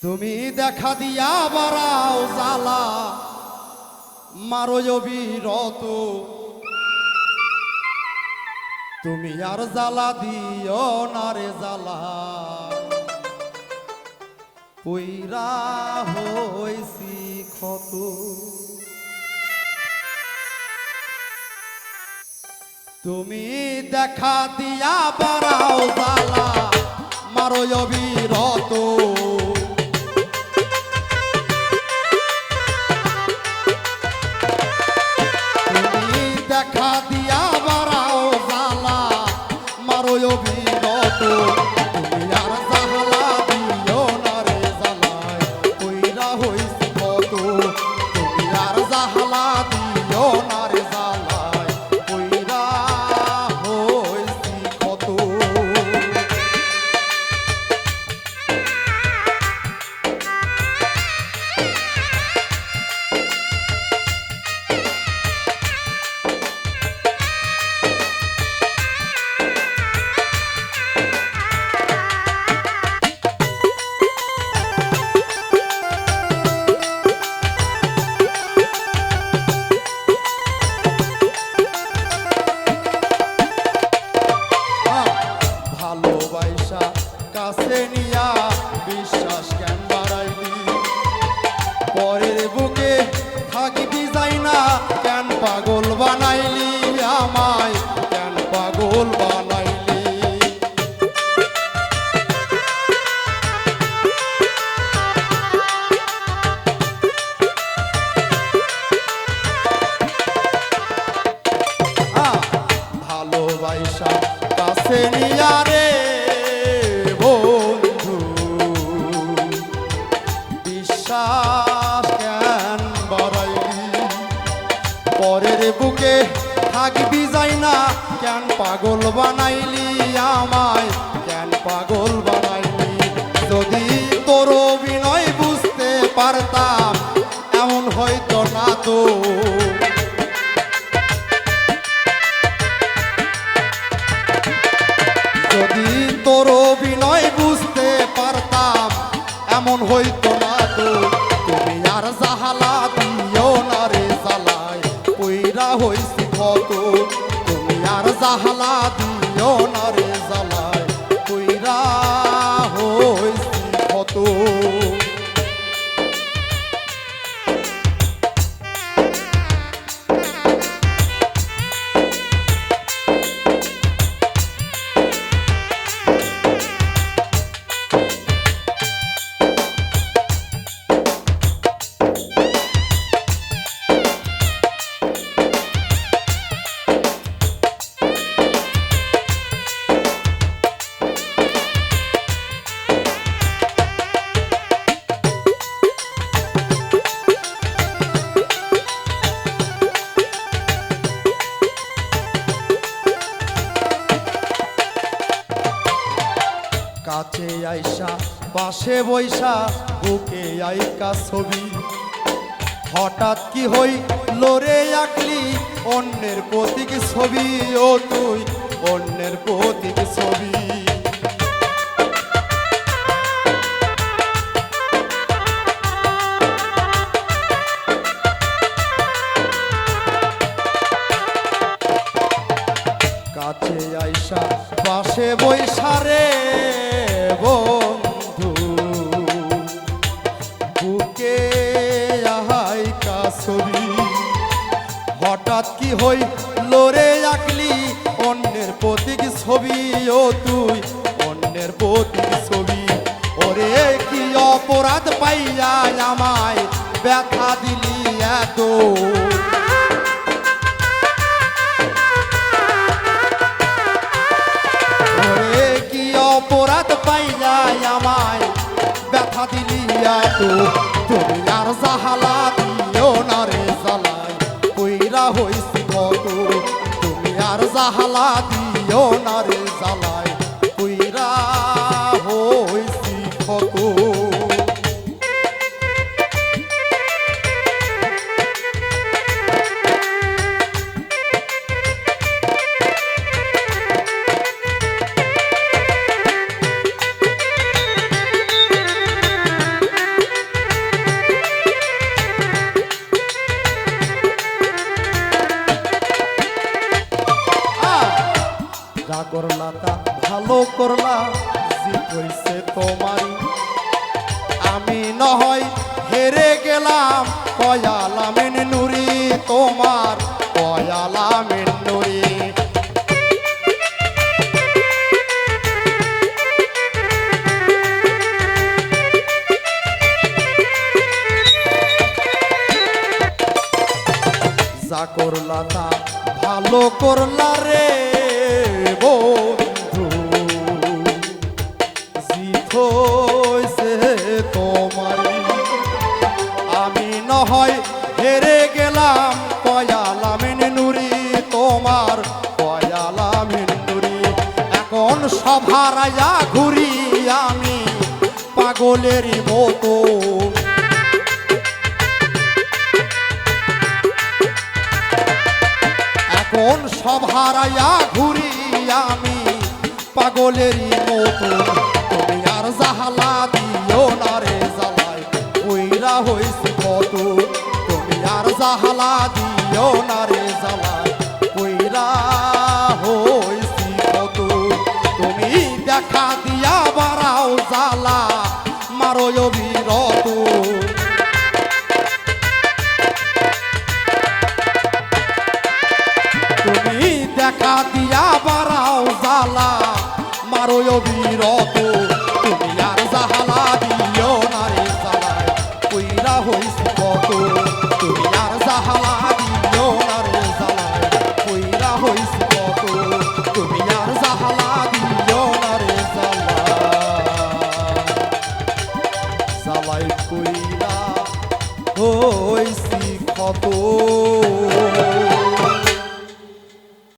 তুমি দেখা দিয়া বাড়াও জ্বালা মারো অবিরত, তুমি আর জ্বালা দিও না রে জ্বালা, পইরা হইছি ক্ষত। তুমি দেখা দিয়া বাড়াও জ্বালা মারো অবিরত, তুমি দেখা দিয়া বাড়াও জ্বালা মারো অবিরত, তুমি আর জ্বালা দিও না রে জ্বালায় পইরা হইছি ক্ষত, তুমি আর জ্বালা দিও না রে জ্বালায় পইরা হইছি ক্ষত। ভালোবাসা কাছে নিয়া বিশ্বাস কেন বাড়াইলি, পরের বুকে থাকিবি যাই না কেন পাগল বানাইলি, আমায় কেন পাগল বানাইলি। ভালোবাসা কাছে নিয়া রে বন্ধু বিশ্বাস কেন বাড়াইলি, পরের বুকে থাকবি যাই না কেন পাগল বানাইলি, আমায় কেন পাগল বানাইলি। যদি তোর অভিনয় বুঝতে পারতাম এমন হয়তো না তো, যদি তোর অভিনয় বুঝতে পারতাম এমন হইতো না তো, তুমি আর জ্বালা দিও না রে জ্বালায় পইরা হইছি ক্ষত, তুমি আর জ্বালা দিও না রে জ্বালায় পইরা হইছি ক্ষত। কাছে আইসা পাশে বৈশা বুকে আইকা ছবি, হঠাৎ কি হই লোরে আঁকলি অন্যের প্রতীক ছবি, ও তুই অন্যের প্রতীক ছবি। কাছে আইসা পাশে বৈশা রে বন্ধু বুকে আহাইকা ছবি, হঠাৎ কি হই লোরে আঁকলি অন্যের প্রতীক ছবি, ও তুই অন্যের প্রতীক ছবি। ওরে কি অপরাধ পাইয়া আমায় ব্যথা দিলি এত, অপরাধ পাইয়া আমায় ব্যথা দিলি এত, তুমি আর জ্বালা দিও না রে জ্বালায় পইরা হইছি ক্ষত, তুমি আর জ্বালা দিও না রে জ্বালায় পইরা হইছি ক্ষত। যা করলা তা ভালো করলা, জিত হইছে তোমারই। আমি নহয় হেরে গেলাম, কয়ালামিন নুরি তোমার, কয়ালামিন নুরি। যা করলা তা ভালো করলা রে বন্ধু, জিত হইছে তোমারই। আমি নহয় হেরে গেলাম, কয়ালামিন নুরি তোমার, কয়ালামিন নুরি। এখন সভারায়া ঘুরি আমি পাগলেরই মতো, এখন সভারায়া ঘুরি আমি পাগলেরই মতো। তুমি আর জাহালা দিও না রে জ্বালায় কইরা হইছি কত, তুমি আর জাহালা দিও না রে জ্বালায় কইরা হইছি কত। তুমি দেখা দিয়া বাড়াও জ্বালা মারো অবিরত, তুমি দেখা দিয়া বাড়াও জ্বালা মারো অবিরত। তুমি আর জাহালা দিও না রে জ্বালায় কইরা হইছি কত, তুমি আর জাহালা দিও না রে জ্বালায় কইরা হইছি কত, তুমি আর জাহালা দিও না রে জ্বালায় কইরা হইছি কত।